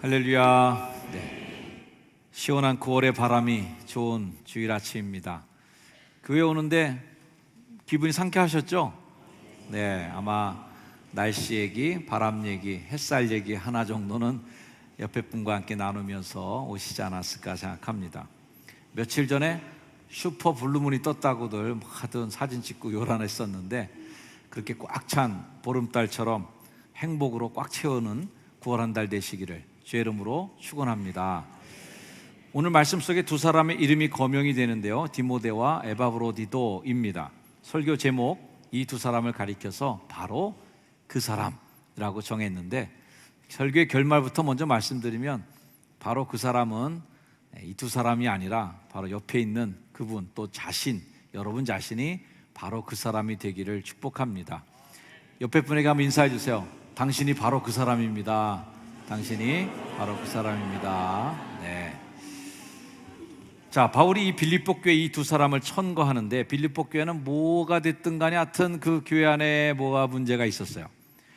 할렐루야. 네. 시원한 9월의 바람이 좋은 주일 아침입니다. 교회 오는데 기분이 상쾌하셨죠? 네, 아마 날씨 얘기, 바람 얘기, 햇살 얘기 하나 정도는 옆에 분과 함께 나누면서 오시지 않았을까 생각합니다. 며칠 전에 슈퍼 블루문이 떴다고들 하던 사진 찍고 요란했었는데, 그렇게 꽉 찬 보름달처럼 행복으로 꽉 채우는 9월 한 달 되시기를 주의 이름으로 축원합니다. 오늘 말씀 속에 두 사람의 이름이 거명이 되는데요, 디모데와 에바브로디도입니다. 설교 제목, 이 두 사람을 가리켜서 바로 그 사람이라고 정했는데, 설교의 결말부터 먼저 말씀드리면, 바로 그 사람은 이 두 사람이 아니라 바로 옆에 있는 그분, 또 자신, 여러분 자신이 바로 그 사람이 되기를 축복합니다. 옆에 분에게 한번 인사해 주세요. 당신이 바로 그 사람입니다. 당신이 바로 그 사람입니다. 네. 자, 바울이 이 빌립보 교회 이 두 사람을 천거하는데, 빌립보 교회는 뭐가 됐든 간에 하여튼 그 교회 안에 뭐가 문제가 있었어요.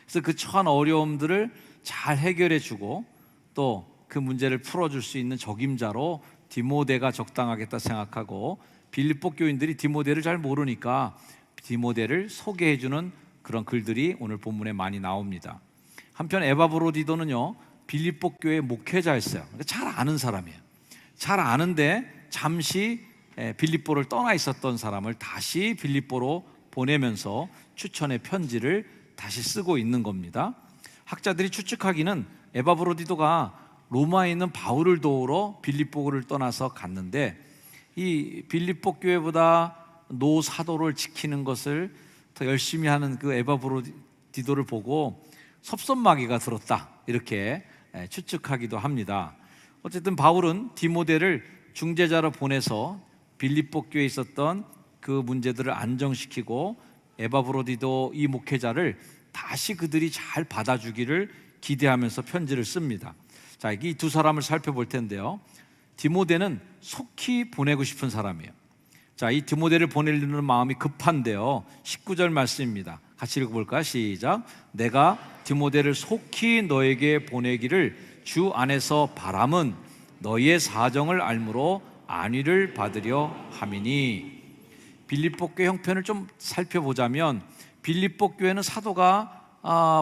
그래서 그 처한 어려움들을 잘 해결해 주고 또 그 문제를 풀어줄 수 있는 적임자로 디모데가 적당하겠다 생각하고, 빌립보 교인들이 디모데를 잘 모르니까 디모데를 소개해 주는 그런 글들이 오늘 본문에 많이 나옵니다. 한편 에바브로디도는요, 빌립보 교회 목회자였어요. 그러니까 잘 아는 사람이에요. 잘 아는데 잠시 빌립보를 떠나 있었던 사람을 다시 빌립보로 보내면서 추천의 편지를 다시 쓰고 있는 겁니다. 학자들이 추측하기는 에바브로디도가 로마에 있는 바울을 도우러 빌립보를 떠나서 갔는데, 이 빌립보 교회보다 노 사도를 지키는 것을 더 열심히 하는 그 에바브로디도를 보고 섭섭마귀가 들었다, 이렇게 추측하기도 합니다. 어쨌든 바울은 디모데를 중재자로 보내서 빌립보 교회에 있었던 그 문제들을 안정시키고, 에바브로디도 이 목회자를 다시 그들이 잘 받아주기를 기대하면서 편지를 씁니다. 자, 이 두 사람을 살펴볼 텐데요, 디모데는 속히 보내고 싶은 사람이에요. 자, 이 디모데를 보내려는 마음이 급한데요, 19절 말씀입니다. 같이 읽어볼까요? 시작. 내가 디모데를 속히 너에게 보내기를 주 안에서 바람은 너희의 사정을 알므로 안위를 받으려 함이니. 빌립보 교회 형편을 좀 살펴보자면, 빌립보 교회는 사도가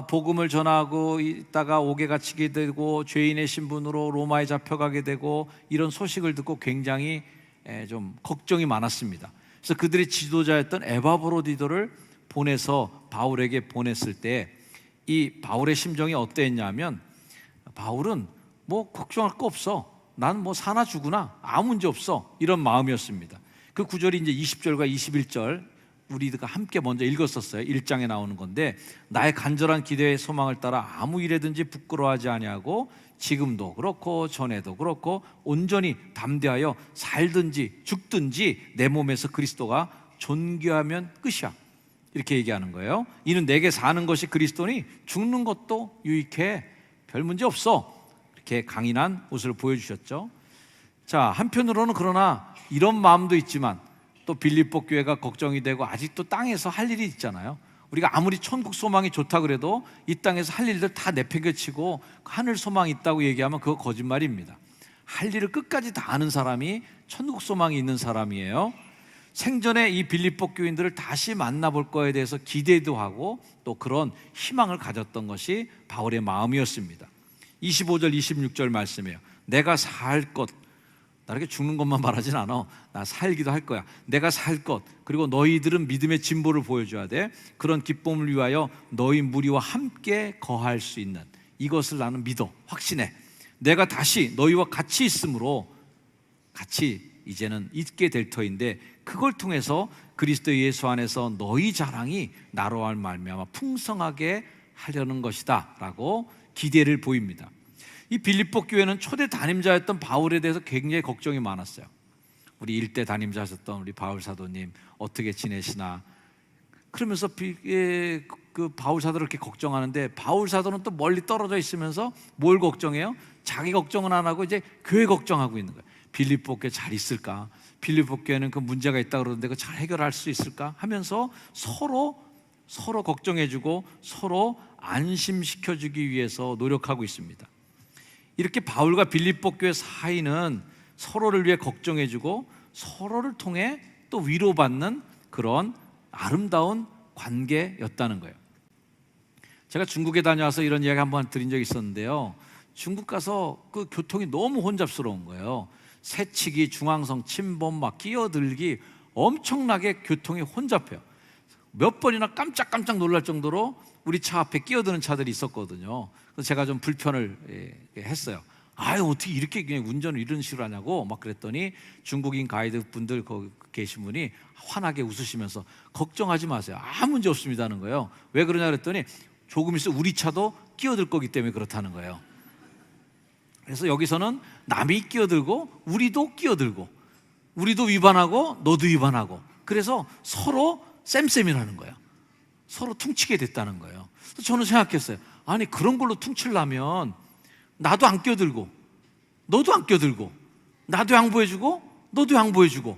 복음을 전하고 있다가 옥에 갇히게 되고 죄인의 신분으로 로마에 잡혀가게 되고, 이런 소식을 듣고 굉장히 좀 걱정이 많았습니다. 그래서 그들의 지도자였던 에바브로디도를 보내서 바울에게 보냈을 때 이 바울의 심정이 어땠냐면, 바울은 뭐 걱정할 거 없어, 난 뭐 사나 죽으나 아무 문제 없어, 이런 마음이었습니다. 그 구절이 이제 20절과 21절 우리가 함께 먼저 읽었었어요. 1장에 나오는 건데, 나의 간절한 기대의 소망을 따라 아무 일에든지 부끄러워하지 아니하고 지금도 그렇고 전에도 그렇고 온전히 담대하여 살든지 죽든지 내 몸에서 그리스도가 존귀하면 끝이야, 이렇게 얘기하는 거예요. 이는 내게 사는 것이 그리스도니 죽는 것도 유익해, 별 문제 없어, 이렇게 강인한 모습을 보여주셨죠. 자, 한편으로는 그러나 이런 마음도 있지만, 또 빌립보 교회가 걱정이 되고 아직도 땅에서 할 일이 있잖아요. 우리가 아무리 천국 소망이 좋다 그래도 이 땅에서 할 일들 다 내팽개치고 하늘 소망이 있다고 얘기하면 그거 거짓말입니다. 할 일을 끝까지 다 아는 사람이 천국 소망이 있는 사람이에요. 생전에 이 빌립보 교인들을 다시 만나볼 거에 대해서 기대도 하고 또 그런 희망을 가졌던 것이 바울의 마음이었습니다. 25절 26절 말씀이에요. 내가 살 것, 나 이렇게 죽는 것만 말하진 않아. 나 살기도 할 거야. 내가 살 것, 그리고 너희들은 믿음의 진보를 보여줘야 돼. 그런 기쁨을 위하여 너희 무리와 함께 거할 수 있는 이것을 나는 믿어, 확신해. 내가 다시 너희와 같이 있으므로, 같이 이제는 있게 될 터인데, 그걸 통해서 그리스도 예수 안에서 너희 자랑이 나로 말미암아 풍성하게 하려는 것이다 라고 기대를 보입니다. 이 빌립보 교회는 초대 담임자였던 바울에 대해서 굉장히 걱정이 많았어요. 우리 일대 담임자 하셨던 우리 바울 사도님 어떻게 지내시나, 그러면서 그 바울 사도를 이렇게 걱정하는데, 바울 사도는 또 멀리 떨어져 있으면서 뭘 걱정해요? 자기 걱정은 안 하고 이제 교회 걱정하고 있는 거예요. 빌립보 교회 잘 있을까? 빌립보 교회는 그 문제가 있다 그러는데 그거 잘 해결할 수 있을까? 하면서 서로 걱정해주고 서로 안심시켜주기 위해서 노력하고 있습니다. 이렇게 바울과 빌립보 교회 사이는 서로를 위해 걱정해주고 서로를 통해 또 위로받는 그런 아름다운 관계였다는 거예요. 제가 중국에 다녀와서 이런 이야기 한번 드린 적이 있었는데요. 중국 가서 그 교통이 너무 혼잡스러운 거예요. 새치기, 중앙선 침범, 막 끼어들기, 엄청나게 교통이 혼잡해요. 몇 번이나 깜짝깜짝 놀랄 정도로 우리 차 앞에 끼어드는 차들이 있었거든요. 그래서 제가 좀 불편을 했어요. 아유, 어떻게 이렇게 그냥 운전을 이런 식으로 하냐고 막 그랬더니 중국인 가이드 분들 거기 계신 분이 환하게 웃으시면서 걱정하지 마세요, 아무 문제 없습니다는 거예요. 왜 그러냐 그랬더니 조금 있어 우리 차도 끼어들 거기 때문에 그렇다는 거예요. 그래서 여기서는 남이 끼어들고 우리도 끼어들고 우리도 위반하고 너도 위반하고, 그래서 서로 쌤쌤이라는 거예요. 서로 퉁치게 됐다는 거예요. 그래서 저는 생각했어요. 아니, 그런 걸로 퉁치려면 나도 안 끼어들고 너도 안 끼어들고, 나도 양보해주고 너도 양보해주고,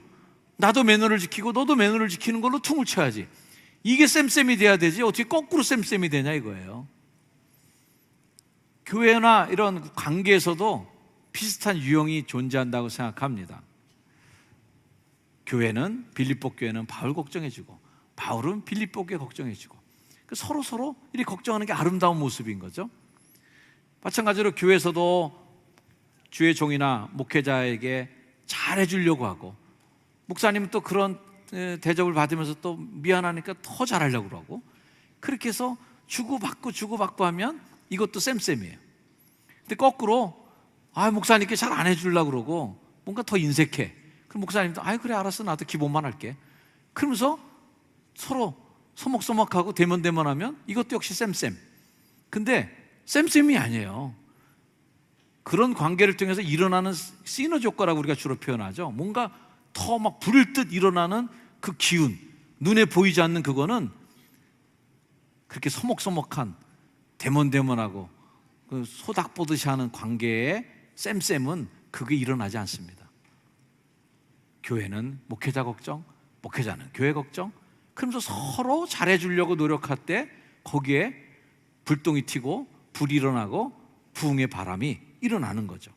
나도 매너를 지키고 너도 매너를 지키는 걸로 퉁을 쳐야지. 이게 쌤쌤이 돼야 되지 어떻게 거꾸로 쌤쌤이 되냐 이거예요. 교회나 이런 관계에서도 비슷한 유형이 존재한다고 생각합니다. 교회는, 빌립보 교회는 바울 걱정해주고 바울은 빌립보 교회 걱정해주고, 서로 이렇게 걱정하는 게 아름다운 모습인 거죠. 마찬가지로 교회에서도 주의 종이나 목회자에게 잘해주려고 하고, 목사님은 또 그런 대접을 받으면서 또 미안하니까 더 잘하려고 하고, 그렇게 해서 주고받고 하면 이것도 쌤쌤이에요. 근데 거꾸로 목사님께 잘 안 해주려고 그러고 뭔가 더 인색해. 그럼 목사님도 그래 알았어, 나도 기본만 할게. 그러면서 서로 서먹서먹하고 대면대면하면 이것도 역시 쌤쌤. 근데 쌤쌤이 아니에요. 그런 관계를 통해서 일어나는 시너지 효과라고 우리가 주로 표현하죠. 뭔가 더 막 불을 듯 일어나는 그 기운, 눈에 보이지 않는 그거는 그렇게 서먹서먹한 대면대면하고 그 소닥 보듯이 하는 관계의 쌤쌤은 그게 일어나지 않습니다. 교회는 목회자 걱정, 목회자는 교회 걱정, 그러면서 서로 잘해주려고 노력할 때 거기에 불똥이 튀고 불이 일어나고 부흥의 바람이 일어나는 거죠.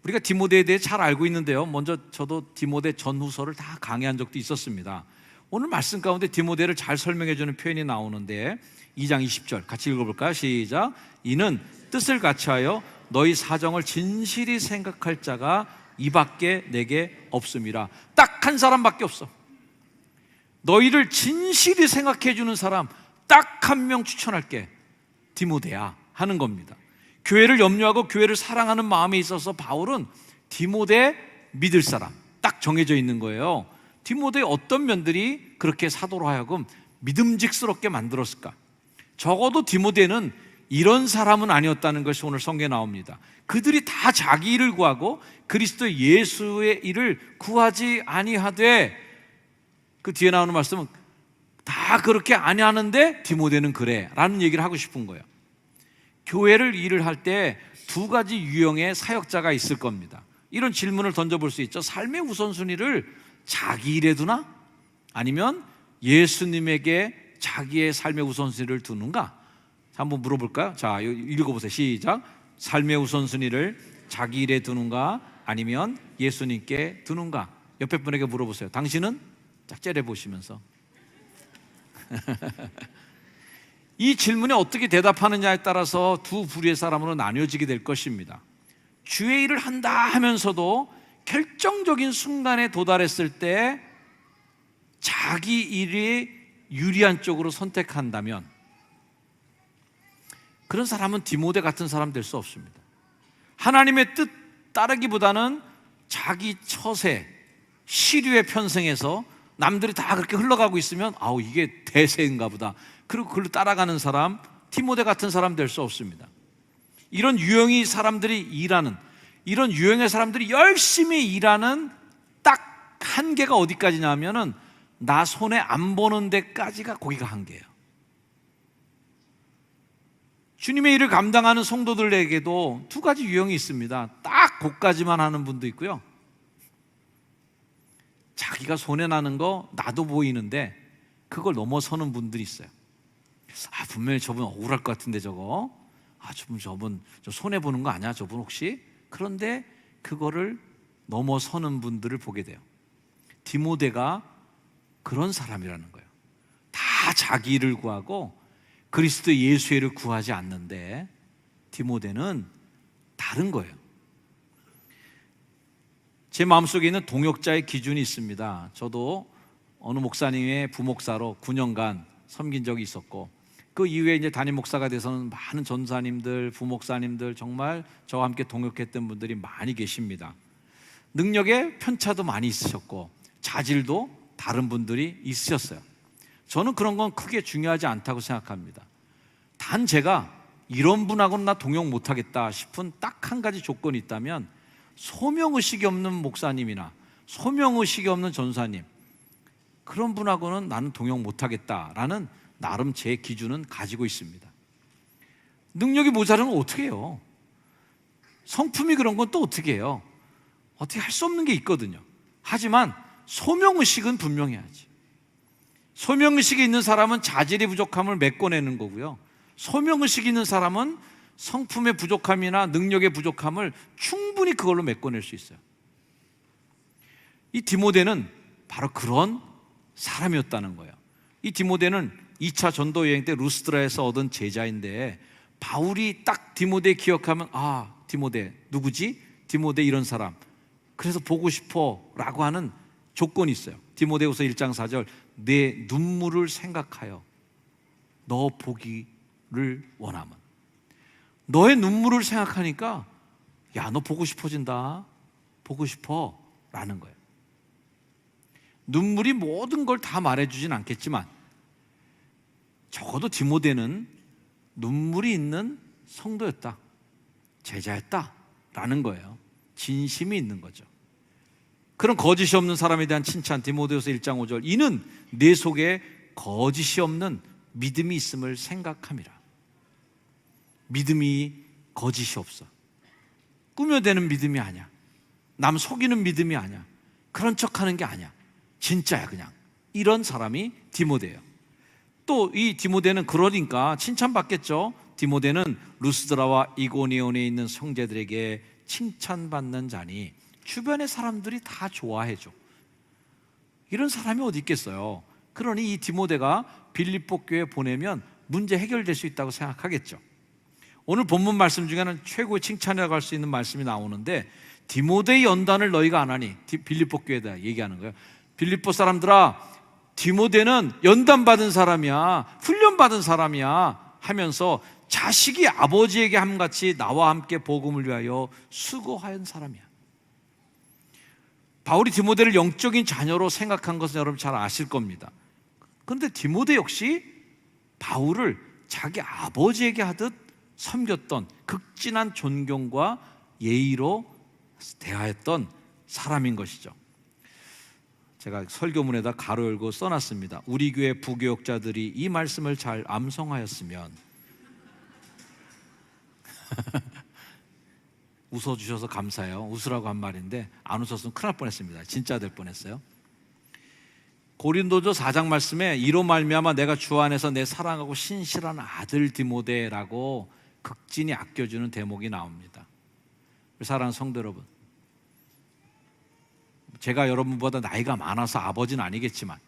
우리가 디모데에 대해 잘 알고 있는데요, 먼저 저도 디모데 전후서를 다 강의한 적도 있었습니다. 오늘 말씀 가운데 디모데를 잘 설명해 주는 표현이 나오는데 2장 20절 같이 읽어볼까요? 시작. 이는 뜻을 같이하여 너희 사정을 진실히 생각할 자가 이밖에 내게 없음이라. 딱 한 사람밖에 없어. 너희를 진실히 생각해 주는 사람 딱 한 명 추천할게, 디모데야 하는 겁니다. 교회를 염려하고 교회를 사랑하는 마음에 있어서 바울은 디모데 믿을 사람 딱 정해져 있는 거예요. 디모데의 어떤 면들이 그렇게 사도로 하여금 믿음직스럽게 만들었을까? 적어도 디모데는 이런 사람은 아니었다는 것이 오늘 성경에 나옵니다. 그들이 다 자기 일을 구하고 그리스도 예수의 일을 구하지 아니하되, 그 뒤에 나오는 말씀은 다 그렇게 아니하는데 디모데는 그래 라는 얘기를 하고 싶은 거예요. 교회를 일을 할 때 두 가지 유형의 사역자가 있을 겁니다. 이런 질문을 던져볼 수 있죠. 삶의 우선순위를 자기 일에 두나? 아니면 예수님에게 자기의 삶의 우선순위를 두는가? 한번 물어볼까요? 자, 읽어보세요. 시작. 삶의 우선순위를 자기 일에 두는가? 아니면 예수님께 두는가? 옆에 분에게 물어보세요. 당신은? 짝 째려보시면서. 이 질문에 어떻게 대답하느냐에 따라서 두 부류의 사람으로 나뉘어지게 될 것입니다. 주의 일을 한다 하면서도 결정적인 순간에 도달했을 때 자기 일이 유리한 쪽으로 선택한다면 그런 사람은 디모데 같은 사람 될 수 없습니다. 하나님의 뜻 따르기보다는 자기 처세, 시류에 편승해서 남들이 다 그렇게 흘러가고 있으면 이게 대세인가 보다, 그리고 그걸로 따라가는 사람, 디모데 같은 사람 될 수 없습니다. 이런 유형의 사람들이 일하는, 이런 유형의 사람들이 열심히 일하는 딱 한계가 어디까지냐면은 나 손에 안 보는 데까지가 거기가 한계예요. 주님의 일을 감당하는 성도들에게도 두 가지 유형이 있습니다. 딱 거기까지만 하는 분도 있고요, 자기가 손에 나는 거 나도 보이는데 그걸 넘어서는 분들이 있어요. 분명히 저분 억울할 것 같은데 저거 저분 좀 손해 보는 거 아니야? 저분 혹시? 그런데 그거를 넘어서는 분들을 보게 돼요. 디모데가 그런 사람이라는 거예요. 다 자기를 구하고 그리스도 예수를 구하지 않는데 디모데는 다른 거예요. 제 마음속에 있는 동역자의 기준이 있습니다. 저도 어느 목사님의 부목사로 9년간 섬긴 적이 있었고, 그 이후에 이제 담임 목사가 돼서는 많은 전사님들, 부목사님들, 정말 저와 함께 동역했던 분들이 많이 계십니다. 능력에 편차도 많이 있으셨고 자질도 다른 분들이 있으셨어요. 저는 그런 건 크게 중요하지 않다고 생각합니다. 단 제가 이런 분하고는 나 동역 못하겠다 싶은 딱 한 가지 조건이 있다면, 소명의식이 없는 목사님이나 소명의식이 없는 전사님, 그런 분하고는 나는 동역 못하겠다라는 나름 제 기준은 가지고 있습니다. 능력이 모자르면 어떻게 해요? 성품이 그런 건 또 어떻게 해요? 어떻게 할 수 없는 게 있거든요. 하지만 소명의식은 분명해야지. 소명의식이 있는 사람은 자질의 부족함을 메꿔내는 거고요, 소명의식이 있는 사람은 성품의 부족함이나 능력의 부족함을 충분히 그걸로 메꿔낼 수 있어요. 이 디모데는 바로 그런 사람이었다는 거예요. 이 디모데는 2차 전도 여행 때 루스드라에서 얻은 제자인데, 바울이 딱 디모데 기억하면 디모데 누구지? 디모데 이런 사람, 그래서 보고 싶어 라고 하는 조건이 있어요. 디모데후서 1장 4절, 내 눈물을 생각하여 너 보기를 원하면. 너의 눈물을 생각하니까 너 보고 싶어진다, 보고 싶어 라는 거예요. 눈물이 모든 걸 다 말해주진 않겠지만 적어도 디모데는 눈물이 있는 성도였다, 제자였다 라는 거예요. 진심이 있는 거죠. 그런 거짓이 없는 사람에 대한 칭찬, 디모데후서 1장 5절, 이는 내 속에 거짓이 없는 믿음이 있음을 생각함이라. 믿음이 거짓이 없어. 꾸며대는 믿음이 아니야. 남 속이는 믿음이 아니야. 그런 척하는 게 아니야. 진짜야 그냥. 이런 사람이 디모데예요. 또 이 디모데는 그러니까 칭찬받겠죠. 디모데는 루스드라와 이고니온에 있는 형제들에게 칭찬받는 자니 주변의 사람들이 다 좋아해줘. 이런 사람이 어디 있겠어요. 그러니 이 디모데가 빌립보 교회에 보내면 문제 해결될 수 있다고 생각하겠죠. 오늘 본문 말씀 중에는 최고의 칭찬이라고 할 수 있는 말씀이 나오는데, 디모데의 연단을 너희가 안 하니, 빌립보 교회에다 얘기하는 거예요. 빌립보 사람들아, 디모데는 연단받은 사람이야, 훈련받은 사람이야 하면서 자식이 아버지에게 함같이 나와 함께 복음을 위하여 수고한 사람이야. 바울이 디모데를 영적인 자녀로 생각한 것은 여러분 잘 아실 겁니다. 그런데 디모데 역시 바울을 자기 아버지에게 하듯 섬겼던, 극진한 존경과 예의로 대하였던 사람인 것이죠. 제가 설교문에다 가로 열고 써놨습니다. 우리 교회 부교역자들이 이 말씀을 잘 암송하였으면. 웃어주셔서 감사해요. 웃으라고 한 말인데 안 웃었으면 큰일 날 뻔했습니다. 진짜 될 뻔했어요. 고린도서 4장 말씀에 이로 말미암아 내가 주 안에서 내 사랑하고 신실한 아들 디모데라고 극진히 아껴주는 대목이 나옵니다. 사랑하는 성도 여러분, 제가 여러분보다 나이가 많아서 아버지는 아니겠지만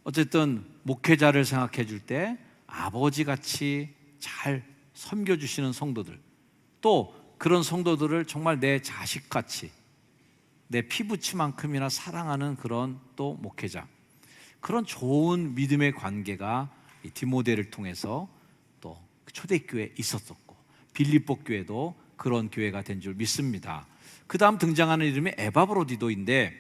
어쨌든 목회자를 생각해 줄 때 아버지같이 잘 섬겨주시는 성도들, 또 그런 성도들을 정말 내 자식같이 내 피부치만큼이나 사랑하는 그런 또 목회자, 그런 좋은 믿음의 관계가 이 디모데를 통해서 또 초대교회에 있었었고 빌립보 교회도 그런 교회가 된 줄 믿습니다. 그 다음 등장하는 이름이 에바브로디도인데,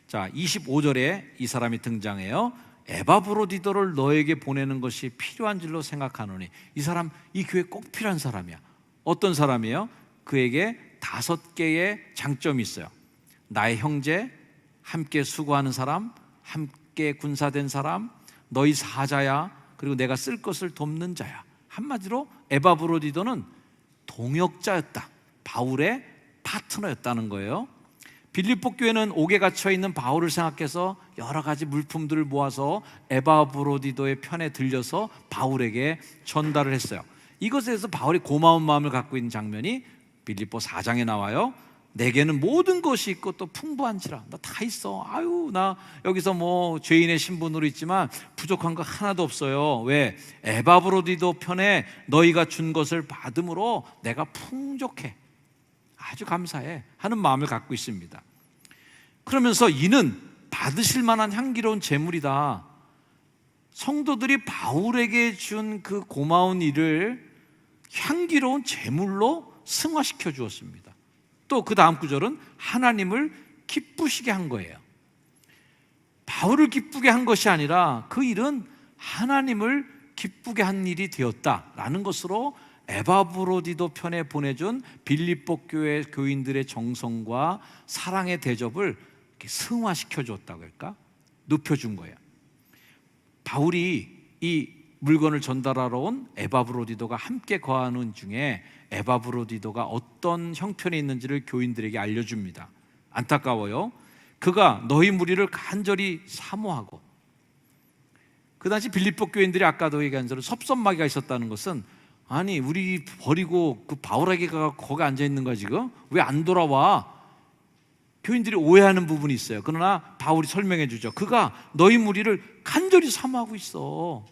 자 25절에 이 사람이 등장해요. 에바브로디도를 너에게 보내는 것이 필요한 줄로 생각하노니. 이 사람, 이 교회 꼭 필요한 사람이야. 어떤 사람이에요? 그에게 5개의 장점이 있어요. 나의 형제, 함께 수고하는 사람, 함께 군사된 사람, 너희 사자야, 그리고 내가 쓸 것을 돕는 자야. 한마디로 에바브로디도는 동역자였다. 바울의 파트너였다는 거예요. 빌립보 교회는 옥에 갇혀 있는 바울을 생각해서 여러 가지 물품들을 모아서 에바브로디도의 편에 들려서 바울에게 전달을 했어요. 이것에 대해서 바울이 고마운 마음을 갖고 있는 장면이 빌립보 4장에 나와요. 내게는 모든 것이 있고 또 풍부한지라. 나 다 있어. 아유, 나 여기서 뭐 죄인의 신분으로 있지만 부족한 거 하나도 없어요. 왜? 에바브로디도 편에 너희가 준 것을 받음으로 내가 풍족해. 아주 감사해 하는 마음을 갖고 있습니다. 그러면서 이는 받으실 만한 향기로운 제물이다. 성도들이 바울에게 준 그 고마운 일을 향기로운 제물로 승화시켜 주었습니다. 또 그 다음 구절은 하나님을 기쁘시게 한 거예요. 바울을 기쁘게 한 것이 아니라 그 일은 하나님을 기쁘게 한 일이 되었다라는 것으로 에바브로디도 편에 보내준 빌립보 교회 교인들의 정성과 사랑의 대접을 이렇게 승화시켜 줬다고 할까? 높여준 거예요. 바울이 이 물건을 전달하러 온 에바브로디도가 함께 거하는 중에 에바브로디도가 어떤 형편에 있는지를 교인들에게 알려줍니다. 안타까워요. 그가 너희 무리를 간절히 사모하고, 그 당시 빌립보 교인들이 아까도 얘기한 대로 섭섭마귀가 있었다는 것은, 아니 우리 버리고 그 바울에게가 거기 앉아 있는 거야 지금? 왜 안 돌아와? 교인들이 오해하는 부분이 있어요. 그러나 바울이 설명해 주죠. 그가 너희 무리를 간절히 사모하고 있어.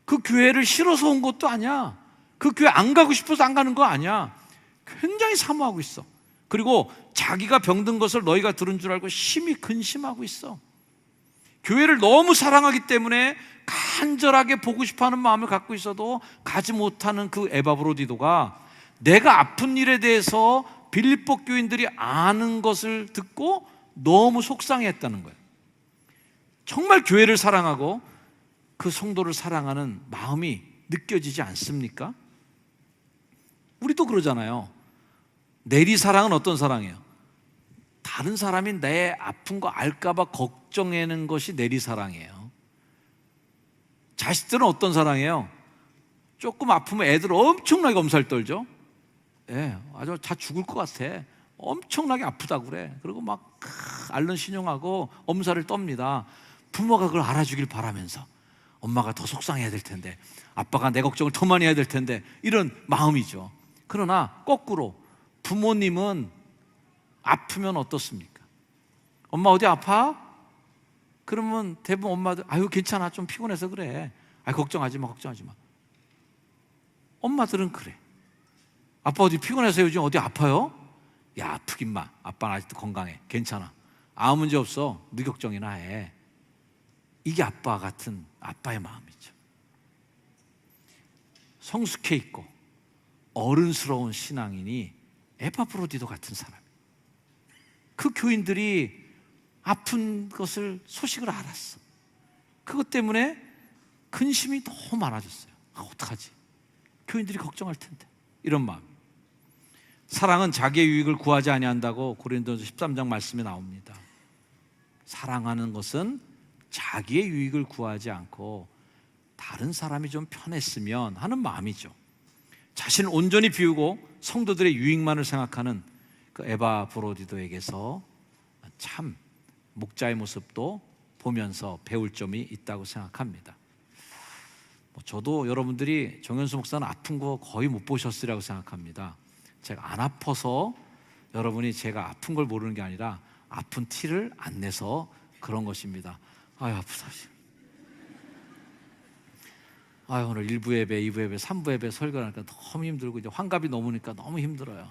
그 교회를 싫어서 온 것도 아니야. 그 교회 안 가고 싶어서 안 가는 거 아니야. 굉장히 사모하고 있어. 그리고 자기가 병든 것을 너희가 들은 줄 알고 심히 근심하고 있어. 교회를 너무 사랑하기 때문에 간절하게 보고 싶어하는 마음을 갖고 있어도 가지 못하는 그 에바브로디도가 내가 아픈 일에 대해서 빌립보 교인들이 아는 것을 듣고 너무 속상해했다는 거예요. 정말 교회를 사랑하고 그 성도를 사랑하는 마음이 느껴지지 않습니까? 우리도 그러잖아요. 내리사랑은 어떤 사랑이에요? 다른 사람이 내 아픈 거 알까봐 걱정하는 것이 내리사랑이에요. 자식들은 어떤 사랑이에요? 조금 아프면 애들 엄청나게 엄살 떨죠. 예, 아주 다 죽을 것 같아. 엄청나게 아프다고 그래. 그리고 막 앓는 신용하고 엄살을 떱니다. 부모가 그걸 알아주길 바라면서 엄마가 더 속상해야 될 텐데, 아빠가 내 걱정을 더 많이 해야 될 텐데, 이런 마음이죠. 그러나 거꾸로 부모님은 아프면 어떻습니까? 엄마 어디 아파? 그러면 대부분 엄마들 아유 괜찮아, 좀 피곤해서 그래. 아유 걱정하지 마, 걱정하지 마. 엄마들은 그래. 아빠 어디 피곤해서 요즘 어디 아파요? 야 아프긴 마. 아빠는 아직도 건강해. 괜찮아. 아무 문제 없어. 네 걱정이나 해. 이게 아빠 같은 아빠의 마음이죠. 성숙해 있고 어른스러운 신앙인이 에바브로디도 같은 사람. 그 교인들이 아픈 것을 소식을 알았어. 그것 때문에 근심이 너무 많아졌어요. 어떡하지? 교인들이 걱정할 텐데. 이런 마음. 사랑은 자기의 유익을 구하지 아니한다고 고린도전서 13장 말씀에 나옵니다. 사랑하는 것은 자기의 유익을 구하지 않고 다른 사람이 좀 편했으면 하는 마음이죠. 자신을 온전히 비우고 성도들의 유익만을 생각하는 그 에바브로디도에게서 참 목자의 모습도 보면서 배울 점이 있다고 생각합니다. 저도 여러분들이 정현수 목사는 아픈 거 거의 못 보셨으리라고 생각합니다. 제가 안 아파서 여러분이 제가 아픈 걸 모르는 게 아니라 아픈 티를 안 내서 그런 것입니다. 아유 아프다. 아유 오늘 1부 예배, 2부 예배, 3부 예배 설교하니까 너무 힘들고 이제 환갑이 넘으니까 너무 힘들어요.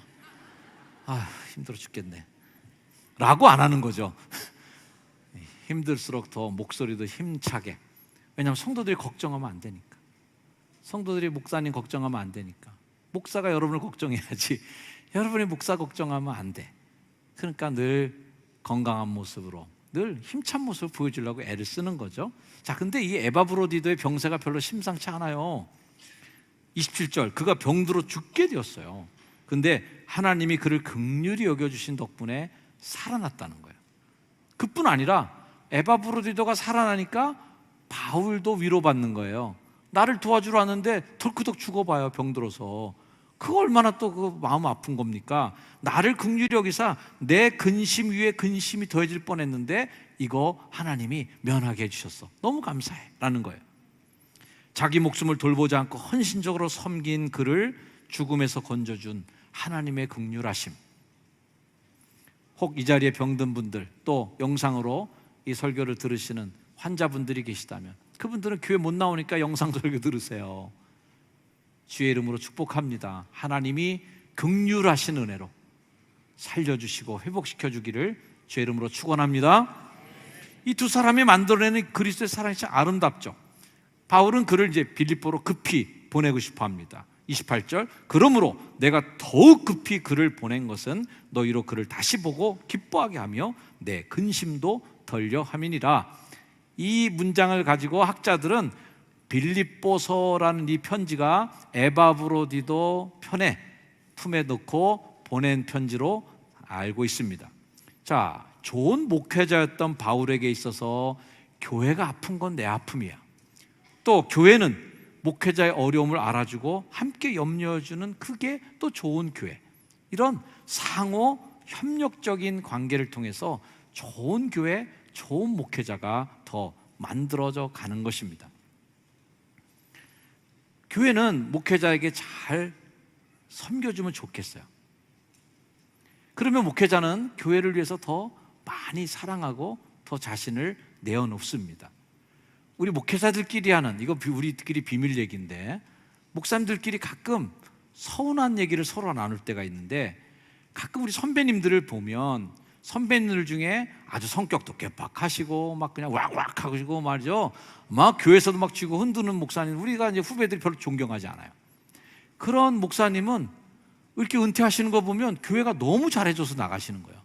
아유 힘들어 죽겠네 라고 안 하는 거죠. 힘들수록 더 목소리도 힘차게. 왜냐하면 성도들이 걱정하면 안 되니까. 성도들이 목사님 걱정하면 안 되니까. 목사가 여러분을 걱정해야지 여러분이 목사 걱정하면 안 돼. 그러니까 늘 건강한 모습으로, 늘 힘찬 모습을 보여주려고 애를 쓰는 거죠. 자, 근데 이 에바브로디도의 병세가 별로 심상치 않아요. 27절, 그가 병들어 죽게 되었어요. 근데 하나님이 그를 긍휼히 여겨주신 덕분에 살아났다는 거예요. 그뿐 아니라 에바브로디도가 살아나니까 바울도 위로받는 거예요. 나를 도와주러 왔는데 덜크덕 죽어봐요, 병들어서. 그거 얼마나 또 그 마음 아픈 겁니까? 나를 긍휼히 여기사 내 근심 위에 근심이 더해질 뻔했는데 이거 하나님이 면하게 해주셨어. 너무 감사해 라는 거예요. 자기 목숨을 돌보지 않고 헌신적으로 섬긴 그를 죽음에서 건져준 하나님의 긍휼하심. 혹 이 자리에 병든 분들, 또 영상으로 이 설교를 들으시는 환자분들이 계시다면 그분들은 교회 못 나오니까 영상 설교 들으세요. 주의 이름으로 축복합니다. 하나님이 긍휼하신 은혜로 살려주시고 회복시켜 주기를 주의 이름으로 축원합니다. 이 두 사람이 만들어내는 그리스도의 사랑이 참 아름답죠. 바울은 그를 이제 빌립보로 급히 보내고 싶어 합니다. 28절, 그러므로 내가 더욱 급히 그를 보낸 것은 너희로 그를 다시 보고 기뻐하게 하며 내 근심도 덜려 함이니라. 이 문장을 가지고 학자들은 빌립보서라는 이 편지가 에바브로디도 편에 품에 넣고 보낸 편지로 알고 있습니다. 자, 좋은 목회자였던 바울에게 있어서 교회가 아픈 건 내 아픔이야. 또 교회는 목회자의 어려움을 알아주고 함께 염려해주는 그게 또 좋은 교회. 이런 상호 협력적인 관계를 통해서 좋은 교회, 좋은 목회자가 더 만들어져 가는 것입니다. 교회는 목회자에게 잘 섬겨주면 좋겠어요. 그러면 목회자는 교회를 위해서 더 많이 사랑하고 더 자신을 내어놓습니다. 우리 목회자들끼리 하는, 이거 우리끼리 비밀 얘기인데, 목사님들끼리 가끔 서운한 얘기를 서로 나눌 때가 있는데, 가끔 우리 선배님들을 보면 선배님들 중에 아주 성격도 개박하시고 막 그냥 왁왁 하시고 말이죠, 막 교회에서도 막 쥐고 흔드는 목사님, 우리가 이제 후배들이 별로 존경하지 않아요. 그런 목사님은 이렇게 은퇴하시는 거 보면 교회가 너무 잘해줘서 나가시는 거예요.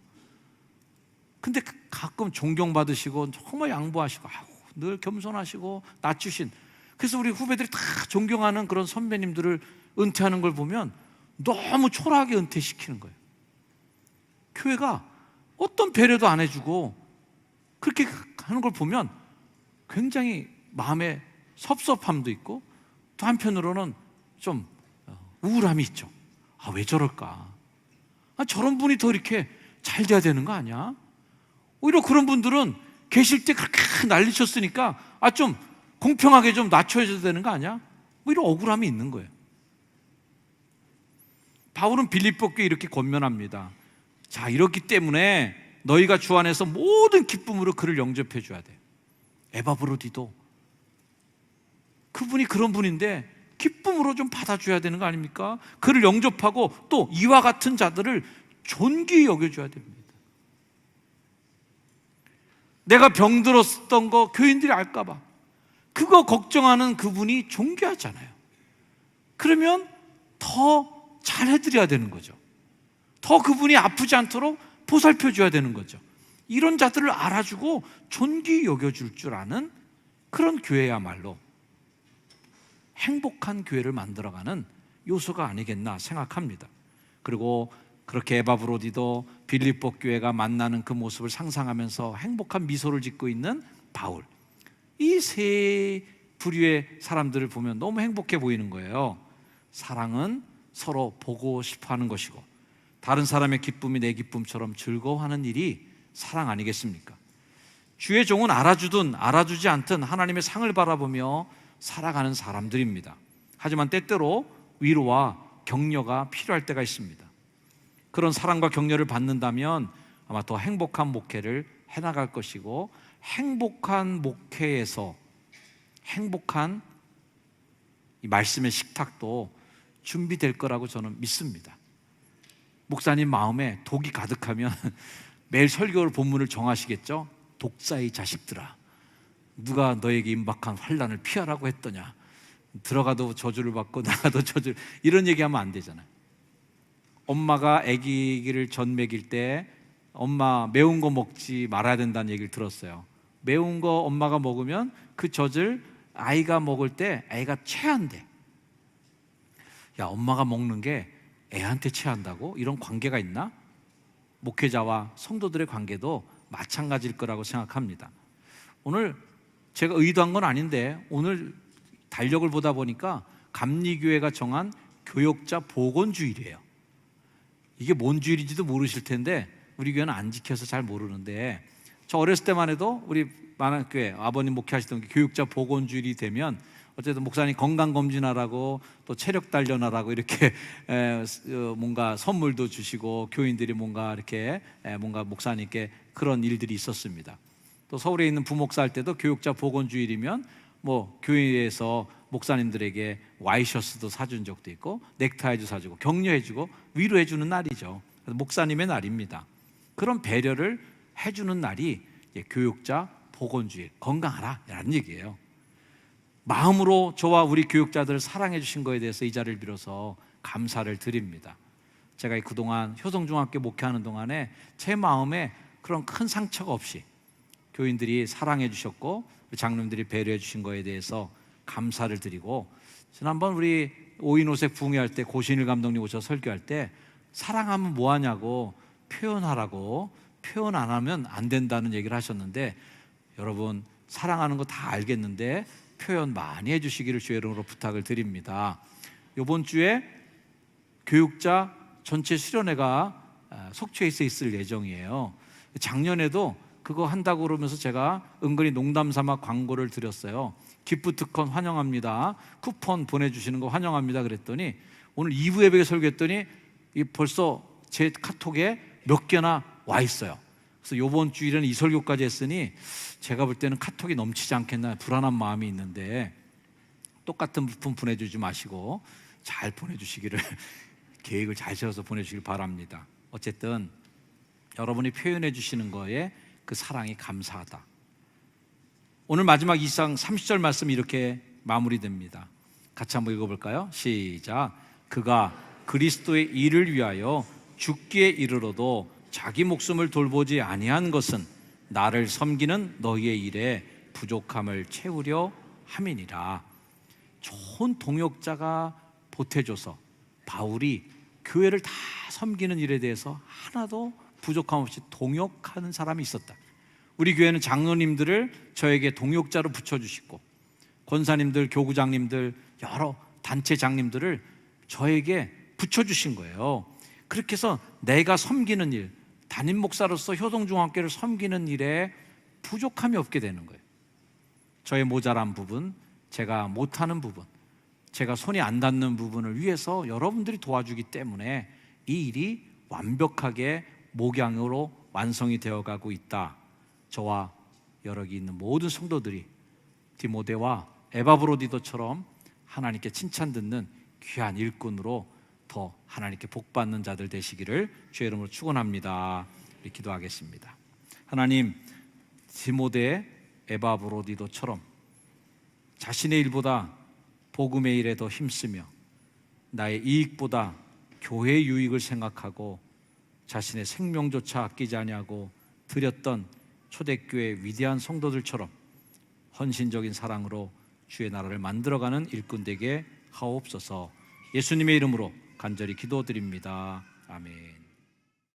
근데 가끔 존경받으시고 정말 양보하시고 늘 겸손하시고 낮추신, 그래서 우리 후배들이 다 존경하는 그런 선배님들을 은퇴하는 걸 보면 너무 초라하게 은퇴시키는 거예요. 교회가 어떤 배려도 안 해주고 그렇게 하는 걸 보면 굉장히 마음에 섭섭함도 있고, 또 한편으로는 좀 우울함이 있죠. 왜 저럴까? 저런 분이 더 이렇게 잘 돼야 되는 거 아니야? 오히려 그런 분들은 계실 때 그렇게 난리쳤으니까 좀 공평하게 좀 낮춰줘야 되는 거 아니야? 뭐 이런 억울함이 있는 거예요. 바울은 빌립보께 이렇게 권면합니다. 자, 이렇기 때문에 너희가 주 안에서 모든 기쁨으로 그를 영접해 줘야 돼요. 에바브로디도 그분이 그런 분인데 기쁨으로 좀 받아줘야 되는 거 아닙니까? 그를 영접하고 또 이와 같은 자들을 존귀히 여겨줘야 됩니다. 내가 병들었던 거 교인들이 알까 봐 그거 걱정하는 그분이 존귀하잖아요. 그러면 더 잘해드려야 되는 거죠. 더 그분이 아프지 않도록 보살펴줘야 되는 거죠. 이런 자들을 알아주고 존귀히 여겨줄 줄 아는 그런 교회야말로 행복한 교회를 만들어가는 요소가 아니겠나 생각합니다. 그리고 그렇게 에바브로디도 빌립보 교회가 만나는 그 모습을 상상하면서 행복한 미소를 짓고 있는 바울, 이 세 부류의 사람들을 보면 너무 행복해 보이는 거예요. 사랑은 서로 보고 싶어하는 것이고 다른 사람의 기쁨이 내 기쁨처럼 즐거워하는 일이 사랑 아니겠습니까? 주의 종은 알아주든 알아주지 않든 하나님의 상을 바라보며 살아가는 사람들입니다. 하지만 때때로 위로와 격려가 필요할 때가 있습니다. 그런 사랑과 격려를 받는다면 아마 더 행복한 목회를 해나갈 것이고, 행복한 목회에서 행복한 이 말씀의 식탁도 준비될 거라고 저는 믿습니다. 목사님 마음에 독이 가득하면 매일 설교 본문을 정하시겠죠? 독사의 자식들아, 누가 너에게 임박한 환난을 피하라고 했더냐? 들어가도 저주를 받고 나가도 저주를, 이런 얘기하면 안 되잖아요. 엄마가 아기를 전 먹일 때 엄마 매운 거 먹지 말아야 된다는 얘기를 들었어요. 매운 거 엄마가 먹으면 그 젖을 아이가 먹을 때 아이가 체한대. 야, 엄마가 먹는 게 애한테 체한다고? 이런 관계가 있나? 목회자와 성도들의 관계도 마찬가지일 거라고 생각합니다. 오늘 제가 의도한 건 아닌데 오늘 달력을 보다 보니까 감리교회가 정한 교역자 복원주일이에요. 이게 뭔 주일인지도 모르실 텐데 우리 교회는 안 지켜서 잘 모르는데, 저 어렸을 때만 해도 우리 만안교회 아버님 목회하시던 게 교역자 복원주일이 되면 어쨌든 목사님 건강 검진하라고 또 체력 단련하라고 이렇게 뭔가 선물도 주시고 교인들이 뭔가 이렇게 뭔가 목사님께 그런 일들이 있었습니다. 또 서울에 있는 부목사 할 때도 교육자 복원주일이면 뭐 교회에서 목사님들에게 와이셔츠도 사준 적도 있고 넥타이도 사주고 격려해주고 위로해주는 날이죠. 목사님의 날입니다. 그런 배려를 해주는 날이 교육자 복원주일, 건강하라 라는 얘기예요. 마음으로 저와 우리 교육자들을 사랑해 주신 거에 대해서 이 자리를 빌어서 감사를 드립니다. 제가 그동안 효성중학교 목회하는 동안에 제 마음에 그런 큰 상처가 없이 교인들이 사랑해 주셨고 장로님들이 배려해 주신 거에 대해서 감사를 드리고, 지난번 우리 오인오색 부흥회할 때 고신일 감독님 오셔서 설교할 때 사랑하면 뭐하냐고 표현하라고, 표현 안 하면 안 된다는 얘기를 하셨는데, 여러분 사랑하는 거 다 알겠는데 표현 많이 해주시기를 주의 이름으로 부탁을 드립니다. 이번 주에 교육자 전체 수련회가 속초에서 있을 예정이에요. 작년에도 그거 한다고 그러면서 제가 은근히 농담 삼아 광고를 드렸어요. 기프트콘 환영합니다, 쿠폰 보내주시는 거 환영합니다 그랬더니 오늘 2부 예배에 설교했더니 벌써 제 카톡에 몇 개나 와 있어요. 그래서 이번 주일에는 이 설교까지 했으니 제가 볼 때는 카톡이 넘치지 않겠나 불안한 마음이 있는데, 똑같은 부품 보내주지 마시고 잘 보내주시기를 계획을 잘 세워서 보내주시길 바랍니다. 어쨌든 여러분이 표현해 주시는 거에 그 사랑이 감사하다. 오늘 마지막 2장 30절 말씀이 이렇게 마무리됩니다. 같이 한번 읽어볼까요? 시작. 그가 그리스도의 일을 위하여 죽기에 이르러도 자기 목숨을 돌보지 아니한 것은 나를 섬기는 너희의 일에 부족함을 채우려 함이니라. 좋은 동역자가 보태줘서 바울이 교회를 다 섬기는 일에 대해서 하나도 부족함 없이 동역하는 사람이 있었다. 우리 교회는 장로님들을 저에게 동역자로 붙여주시고, 권사님들, 교구장님들, 여러 단체 장님들을 저에게 붙여주신 거예요. 그렇게 해서 내가 섬기는 일, 담임 목사로서 효동중학교를 섬기는 일에 부족함이 없게 되는 거예요. 저의 모자란 부분, 제가 못하는 부분, 제가 손이 안 닿는 부분을 위해서 여러분들이 도와주기 때문에 이 일이 완벽하게 목양으로 완성이 되어가고 있다. 저와 여기 있는 모든 성도들이 디모데와 에바브로디도처럼 하나님께 칭찬 듣는 귀한 일꾼으로 더 하나님께 복받는 자들 되시기를 주의 이름으로 축원합니다. 우리 기도하겠습니다. 하나님, 디모데, 에바브로디도처럼 자신의 일보다 복음의 일에 더 힘쓰며 나의 이익보다 교회의 유익을 생각하고 자신의 생명조차 아끼지 아니하고 드렸던 초대교회 위대한 성도들처럼 헌신적인 사랑으로 주의 나라를 만들어가는 일꾼 되게 하옵소서. 예수님의 이름으로 간절히 기도드립니다. 아멘.